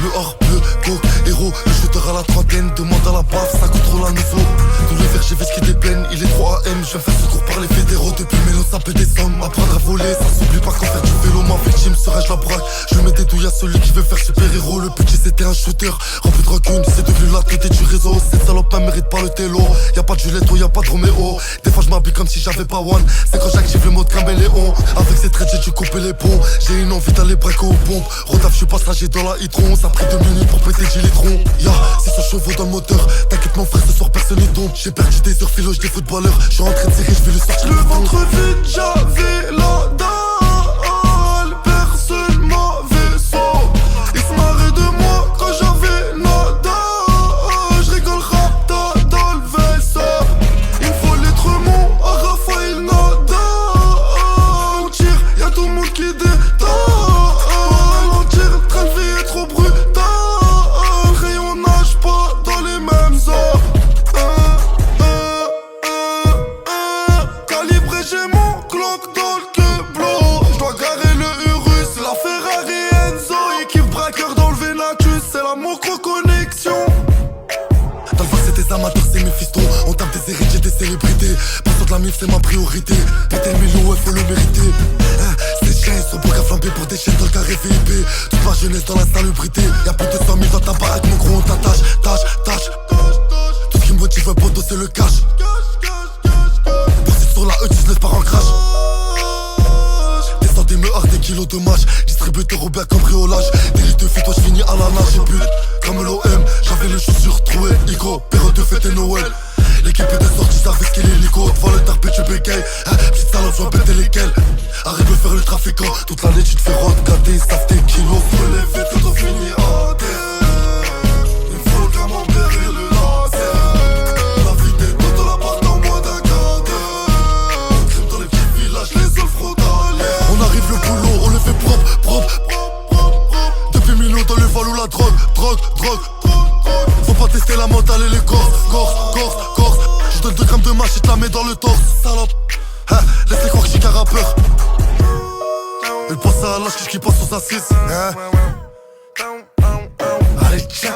bleu, or, bleu, coke, héros. Le shooter à la trentaine, demande à la baffe, ça coûte trop la nouveau. Dans l'hiver j'ai fait ce qui dépeine, il est 3 AM, je viens faire secours par les fédéraux. Depuis Mélo ça peut des sommes, apprendre à voler, ça s'oublie pas qu'en faire du vélo. Ma victime serais-je la braque, je mets des douilles à celui qui veut faire super héros. Le petit c'était un shooter, rempli de rancune, c'est devenu la tête du réseau. Cette salope elle mérite pas le télo, y'a pas de Julietto, y'a pas de Roméo. Des fois je m'habille comme si j'avais pas one, c'est quand j'active le mode caméléon. Avec ces traits j'ai dû couper les ponts, j'ai une envie d'aller braquer aux pompes. Rodaf je suis passager dans la Hitron, ça a pris 2 minutes pour péter le litron. Ya, 600 chevaux dans le moteur, t'inquiète mon frère ce soir personne n'y tombe. J'ai perdu des heures philo, des footballeurs, je suis en train de serrer, je vais le sortir. Le ventre vide, j'avais la dalle, personne m'avait sauvé. Ils se marraient de moi quand j'avais nada. Je rigole rapta dans le vaisseau. Il faut l'être mon à Raphaël Nada. On tire, y'a tout le monde qui détale. On tire, le train de vie est trop brutal. Rayon nage pas dans les mêmes eaux. Calibré, j'ai mon Glock dans le queblot. J'dois garer le Urus, la Ferrari Enzo. Équipe braqueur dans le Venatus, c'est la micro-connexion. Dans le c'est des amateurs, c'est mes fistons. On tape des héritiers, des célébrités. Passant de la mif, c'est ma priorité. Péter le million, ouais, faut le mériter. Ces chiens, ils sont beaux qu'à flamber pour des chaînes dans le carré VIP. Toute ma jeunesse dans la salubrité. Y'a plus de 100 000 dans ta baraque, mon gros, on t'attache. Tâche. Tout ce qui me motive, poteau, c'est le cash. Poursuite sur la E19 par en crash. Descendez me hard des kilos de mâche. Distributeur au bien cambriolage. Délit de toi je finis à la nage. J'ai but comme l'OM, j'avais les chaussures trouées. Ico, période de fête et Noël. L'équipe est sortie, savait ce qu'il est Nico. Devant le tarpé tu bégayes, petite salope, je vais péter lesquels. Arrive me faire le trafiquant, toute l'année tu te fais regarder, ils savent tes kilos. Faut les vite quand on finit à terre. Il faut vraiment berrer le laser. La vie des taux de la part dans moins d'un quart d'heure. Crime dans les petits villages, les offres frontalières. On arrive le boulot, on le fait propre. Depuis Milo dans le val ou la drogue. Faut pas tester la mentale et les corses. Je donne 2 grammes de mâche et te la mets dans le torse. Salope, laisse-les croire que j'suis qu'un rappeur. Il pense à l'âge qui passe sur sa 6. Allez, tiens.